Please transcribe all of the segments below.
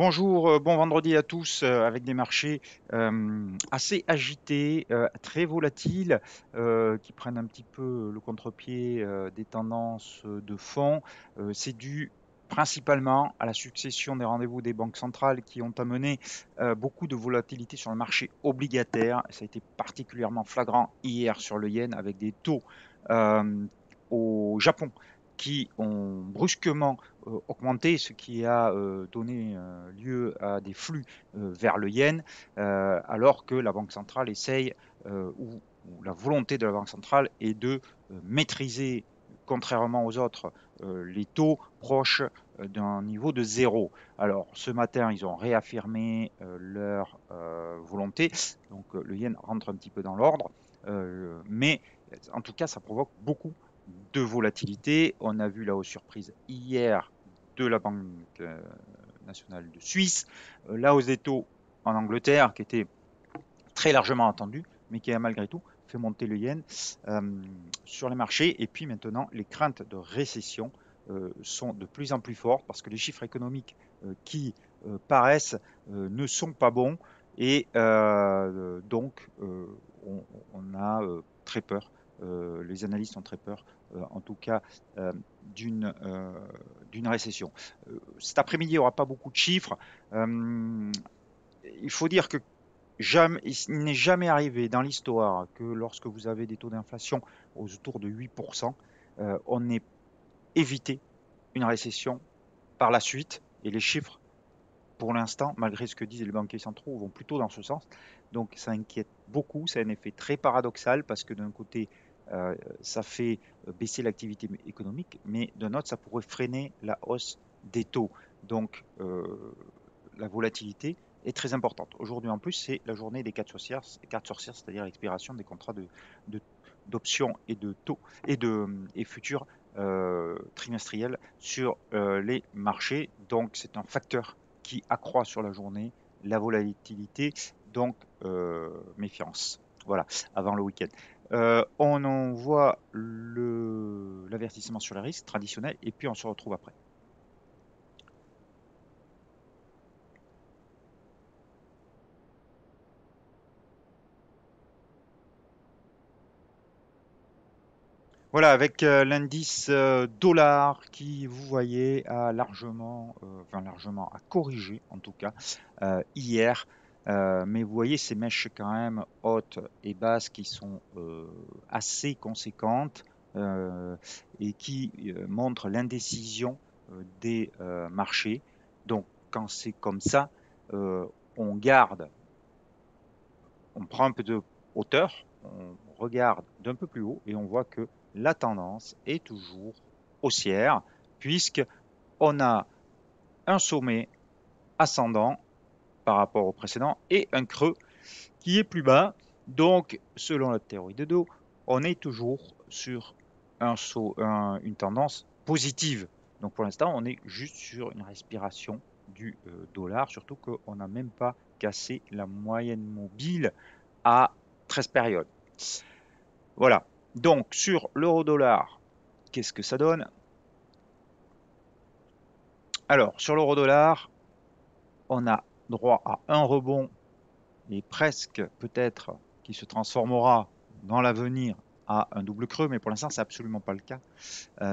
Bonjour, bon vendredi à tous, avec des marchés assez agités, très volatiles, qui prennent un petit peu le contre-pied des tendances de fond. C'est dû principalement à la succession des rendez-vous des banques centrales qui ont amené beaucoup de volatilité sur le marché obligataire. Ça a été particulièrement flagrant hier sur le yen avec des taux euh, au Japon qui ont brusquement augmenté, ce qui a donné lieu à des flux vers le yen, alors que la Banque centrale essaye, ou la volonté de la Banque centrale est de maîtriser, contrairement aux autres, les taux proches d'un niveau de zéro. Alors ce matin, ils ont réaffirmé leur volonté, donc le yen rentre un petit peu dans l'ordre, mais en tout cas, ça provoque beaucoup de volatilité. On a vu la hausse surprise hier de la Banque nationale de Suisse, la hausse des taux en Angleterre qui était très largement attendue, mais qui a malgré tout fait monter le yen sur les marchés. Et puis maintenant, les craintes de récession sont de plus en plus fortes parce que les chiffres économiques qui paraissent ne sont pas bons et donc on a très peur. Les analystes ont très peur, en tout cas, d'une récession. Cet après-midi, il n'y aura pas beaucoup de chiffres. Il faut dire que il n'est jamais arrivé dans l'histoire que lorsque vous avez des taux d'inflation autour de 8%, on ait évité une récession par la suite. Et les chiffres, pour l'instant, malgré ce que disent les banquiers centraux, vont plutôt dans ce sens. Donc ça inquiète beaucoup, c'est un effet très paradoxal parce que d'un côté, ça fait baisser l'activité économique, mais d'un autre, ça pourrait freiner la hausse des taux. Donc la volatilité est très importante. Aujourd'hui en plus, c'est la journée des cartes sorcières, c'est-à-dire l'expiration des contrats de- d'options et de taux et futurs trimestriels sur les marchés. Donc c'est un facteur qui accroît sur la journée la volatilité, donc méfiance. Voilà, avant le week-end. On envoie l'avertissement sur les risques traditionnel et puis on se retrouve après. Voilà, avec l'indice dollar qui, vous voyez, a largement a corrigé en tout cas hier. Mais vous voyez ces mèches quand même hautes et basses qui sont assez conséquentes et qui montrent l'indécision des marchés. Donc quand c'est comme ça, euh, on garde, on prend un peu de hauteur, on regarde d'un peu plus haut et on voit que la tendance est toujours haussière puisque on a un sommet ascendant par rapport au précédent et un creux qui est plus bas. Donc, selon la théorie de dos, on est toujours sur une tendance positive. Donc, pour l'instant, on est juste sur une respiration du dollar, surtout qu'on n'a même pas cassé la moyenne mobile à 13 périodes. Voilà. Donc, sur l'euro-dollar, qu'est-ce que ça donne? Alors, sur l'euro-dollar, on a droit à un rebond et presque peut-être qui se transformera dans l'avenir à un double creux, mais pour l'instant, c'est absolument pas le cas.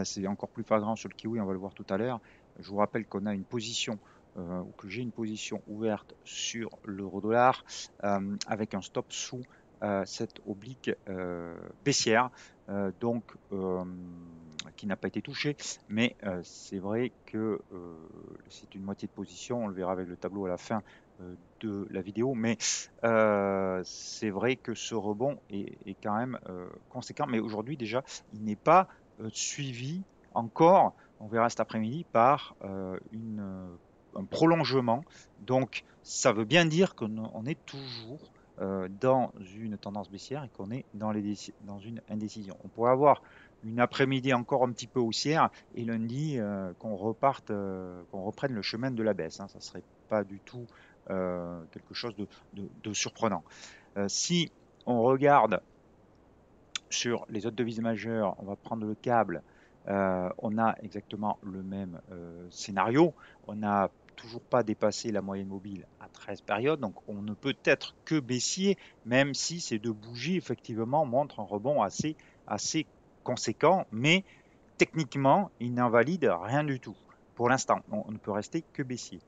C'est encore plus flagrant sur le kiwi, on va le voir tout à l'heure. Je vous rappelle qu'on a une position, ou que j'ai une position ouverte sur l'euro-dollar avec un stop sous cette oblique baissière, donc qui n'a pas été touchée, mais c'est vrai que c'est une moitié de position, on le verra avec le tableau à la fin de la vidéo, mais c'est vrai que ce rebond est quand même conséquent, mais aujourd'hui déjà, il n'est pas suivi encore, on verra cet après-midi, par un prolongement. Donc, ça veut bien dire qu'on est toujours dans une tendance baissière et qu'on est dans une indécision. On pourrait avoir une après-midi encore un petit peu haussière et lundi qu'on reprenne le chemin de la baisse, hein. Ça ne serait pas du tout quelque chose de surprenant. Si on regarde sur les autres devises majeures, on va prendre le câble. On a exactement le même scénario. On a toujours pas dépassé la moyenne mobile à 13 périodes, donc on ne peut être que baissier, même si ces deux bougies effectivement montrent un rebond assez conséquent, mais techniquement, il n'invalide rien du tout. Pour l'instant, on ne peut rester que baissier.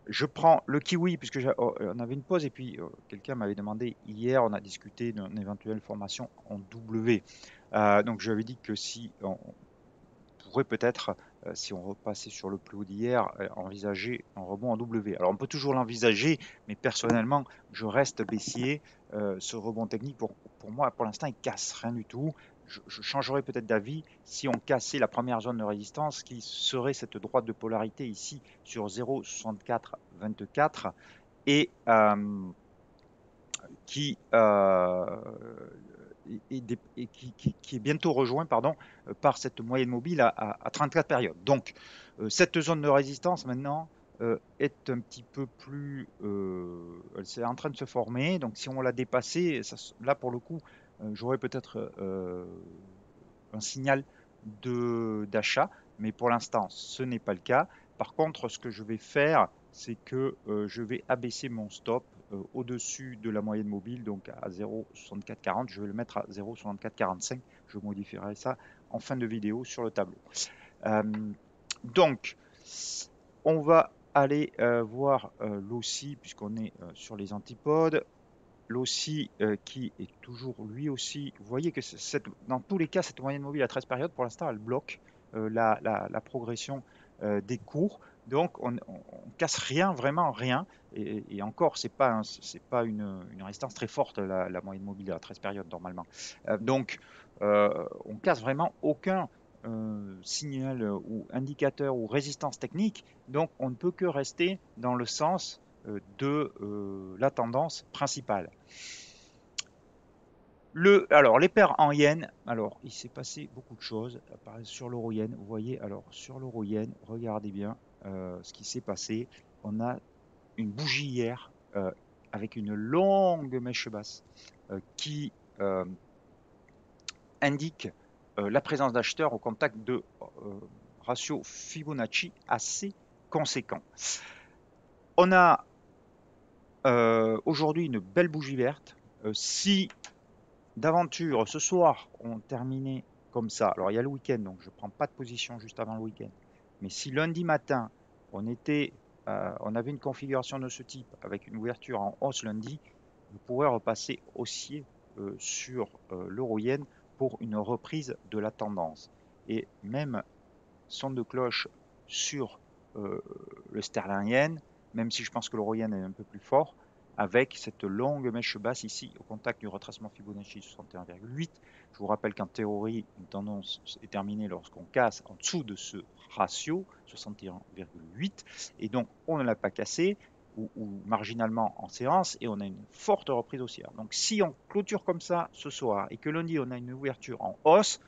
Je prends le kiwi, puisque on avait une pause, et puis quelqu'un m'avait demandé hier, on a discuté d'une éventuelle formation en W. Donc j'avais dit que si on pourrait peut-être, si on repassait sur le plus haut d'hier, envisager un rebond en W. Alors on peut toujours l'envisager, mais personnellement, je reste baissier. Ce rebond technique, pour moi, pour l'instant, il casse rien du tout. Je changerai peut-être d'avis si on cassait la première zone de résistance, qui serait cette droite de polarité ici sur 0,6424 et qui, qui est bientôt rejoint pardon, par cette moyenne mobile à 34 périodes. Donc, cette zone de résistance maintenant est un petit peu plus... c'est en train de se former. Donc, si on l'a dépassé, là pour le coup, j'aurais peut-être un signal d'achat, mais pour l'instant, ce n'est pas le cas. Par contre, ce que je vais faire, c'est que je vais abaisser mon stop au-dessus de la moyenne mobile, donc à 0,6440. Je vais le mettre à 0,6445. Je modifierai ça en fin de vidéo sur le tableau. Euh, donc, on va aller voir l'OSI, puisqu'on est sur les antipodes. L'OSI qui est toujours lui aussi, vous voyez que dans tous les cas, cette moyenne mobile à 13 périodes, pour l'instant, elle bloque la progression des cours. Donc, on ne casse rien, vraiment rien. Et encore, c'est pas une résistance très forte, la moyenne mobile à 13 périodes, normalement. Donc, on casse vraiment aucun signal ou indicateur ou résistance technique. Donc, on ne peut que rester dans le sens de la tendance principale. Alors, les paires en yen, alors il s'est passé beaucoup de choses sur l'euro-yen. Vous voyez, alors sur l'euro-yen, regardez bien ce qui s'est passé. On a une bougie hier avec une longue mèche basse qui indique la présence d'acheteurs au contact de ratio Fibonacci assez conséquent. On a aujourd'hui une belle bougie verte. Si d'aventure ce soir on terminait comme ça, alors il y a le week-end, donc je ne prends pas de position juste avant le week-end, mais si lundi matin on avait une configuration de ce type avec une ouverture en hausse lundi, vous pourrez repasser haussier sur l'euro-yen pour une reprise de la tendance. Et même son de cloche sur le sterling yen, même si je pense que l'euro-yen est un peu plus fort, avec cette longue mèche basse ici au contact du retracement Fibonacci 61,8. Je vous rappelle qu'en théorie, une tendance est terminée lorsqu'on casse en dessous de ce ratio 61,8 et donc on ne l'a pas cassé ou marginalement en séance et on a une forte reprise haussière. Donc si on clôture comme ça ce soir et que lundi on a une ouverture en hausse,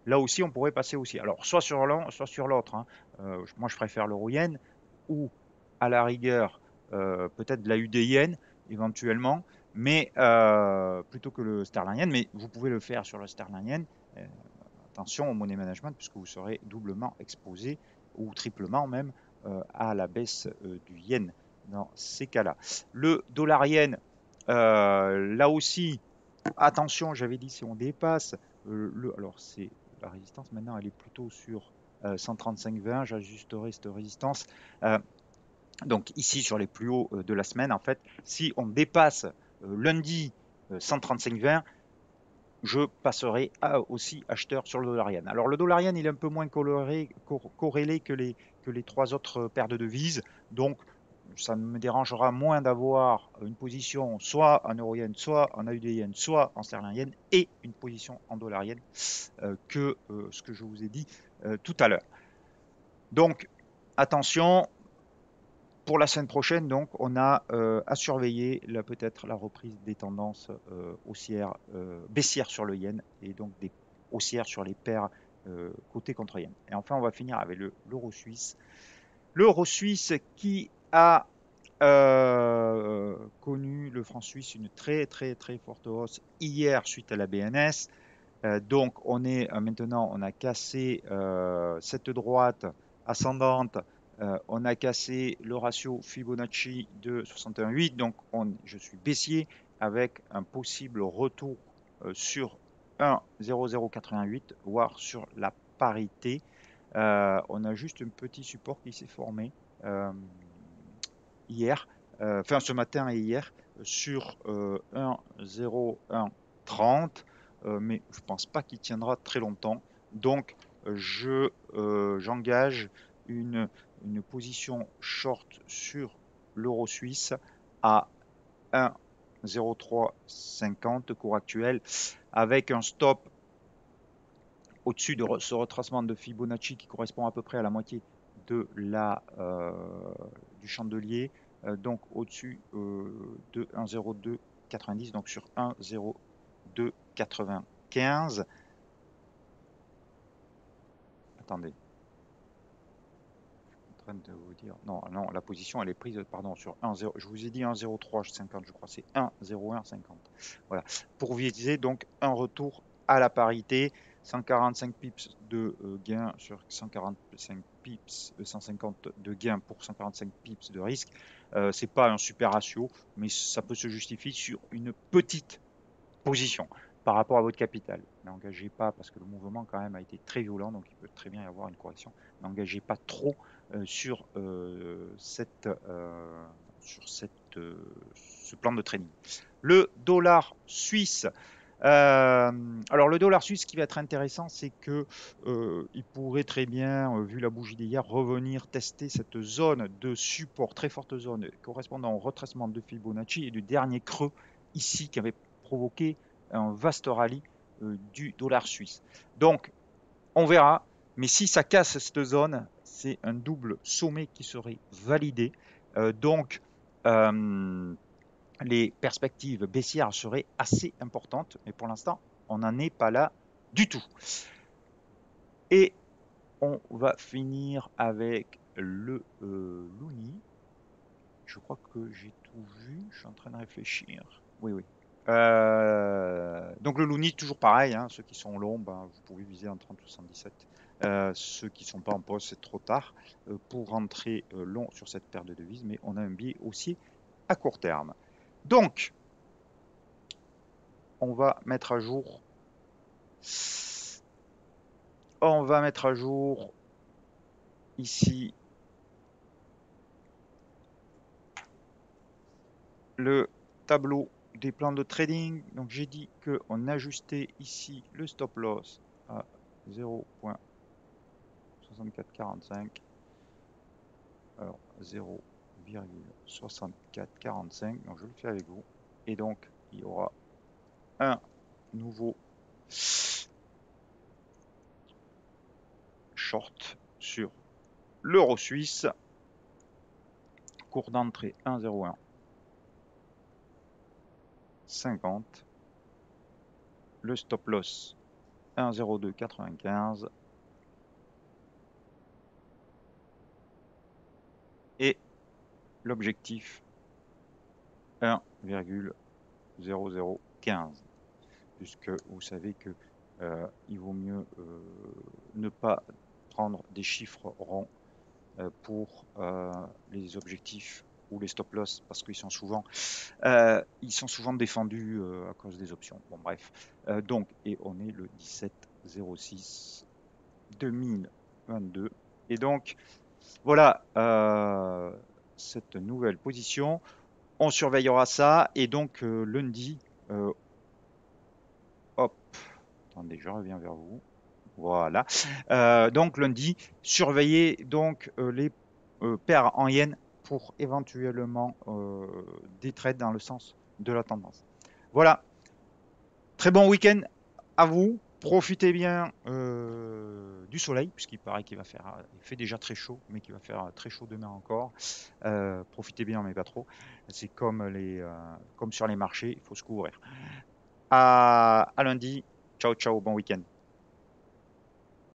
là aussi, on pourrait passer aussi. Alors, soit sur l'un, soit sur l'autre. Hein. Moi, je préfère l'euro-yen ou, à la rigueur, peut-être de la UD-yen éventuellement, mais plutôt que le sterling yen. Mais vous pouvez le faire sur le sterling yen. Attention au money management, puisque vous serez doublement exposé ou triplement même à la baisse du yen dans ces cas-là. Le dollar yen, là aussi, attention, j'avais dit si on dépasse alors c'est la résistance maintenant, elle est plutôt sur 135,20. J'ajusterai cette résistance. Donc ici sur les plus hauts de la semaine, en fait, si on dépasse lundi 135,20, je passerai aussi acheteur sur le dollar yen. Alors le dollar yen, il est un peu moins corrélé que les trois autres paires de devises. Donc ça me dérangera moins d'avoir une position soit en euro yen, soit en AUD yen, soit en sterling yen et une position en dollar yen que ce que je vous ai dit tout à l'heure. Donc attention, pour la semaine prochaine, donc, on a à surveiller peut-être la reprise des tendances haussières, baissières sur le yen et donc des haussières sur les paires côté contre yen. Et enfin, on va finir avec l'euro suisse. L'euro suisse qui a connu, le franc suisse, une très très très forte hausse hier suite à la BNS. Donc on est maintenant, on a cassé cette droite ascendante On a cassé le ratio Fibonacci de 61,8, donc je suis baissier avec un possible retour sur 1,0088, voire sur la parité. On a juste un petit support qui s'est formé hier, enfin ce matin et hier, sur 1,0130, mais je ne pense pas qu'il tiendra très longtemps. Donc j'engage une position short sur l'euro suisse à 1,0350 cours actuel, avec un stop au-dessus de ce retracement de Fibonacci qui correspond à peu près à la moitié de du chandelier, donc au-dessus de 1,0290, donc sur 1,0295. Attendez, de vous dire. Non, non, la position elle est prise, pardon, sur 1,0. Je vous ai dit 1,0350, je crois, c'est 1,0150. Voilà. Pour viser donc un retour à la parité, 145 pips de gain sur 145 pips, 150 de gain pour 145 pips de risque. C'est pas un super ratio, mais ça peut se justifier sur une petite position par rapport à votre capital. N'engagez pas, parce que le mouvement quand même a été très violent, donc il peut très bien y avoir une correction. N'engagez pas trop sur ce plan de trading. Le dollar suisse. Alors le dollar suisse, ce qui va être intéressant, c'est que il pourrait très bien, vu la bougie d'hier, revenir tester cette zone de support, très forte zone, correspondant au retracement de Fibonacci et du dernier creux ici qui avait provoqué un vaste rallye du dollar suisse. Donc on verra, mais si ça casse cette zone, c'est un double sommet qui serait validé. Donc les perspectives baissières seraient assez importantes, mais pour l'instant, on n'en est pas là du tout. Et on va finir avec le Luni. Je crois que j'ai tout vu. Je suis en train de réfléchir. Oui, oui. Donc le Luni, toujours pareil. Hein, ceux qui sont longs, ben, vous pouvez viser en 30,77. Ceux qui ne sont pas en pause, c'est trop tard pour rentrer long sur cette paire de devises. Mais on a un biais haussier à court terme. Donc, on va mettre à jour. On va mettre à jour ici le tableau des plans de trading. Donc j'ai dit qu'on ajustait ici le stop loss à 0,6445. Alors 0,6445. Donc je le fais avec vous. Et donc il y aura un nouveau short sur l'euro suisse. Cours d'entrée 1,01 50. Le stop loss 1,0295. Et l'objectif 1,0015, puisque vous savez que il vaut mieux ne pas prendre des chiffres ronds pour les objectifs ou les stop loss, parce qu'ils sont souvent défendus à cause des options. Bon bref, donc, et on est le 17/06 2022, et donc voilà cette nouvelle position. On surveillera ça, et donc lundi, hop, attendez, je reviens vers vous. Voilà. Donc lundi, surveillez donc les paires en yens pour éventuellement des trades dans le sens de la tendance. Voilà. Très bon week-end à vous. Profitez bien du soleil, puisqu'il paraît qu'il va faire, il fait déjà très chaud, mais qu'il va faire très chaud demain encore. Profitez bien, mais pas trop. C'est comme comme sur les marchés, il faut se couvrir. À lundi. Ciao, ciao, bon week-end.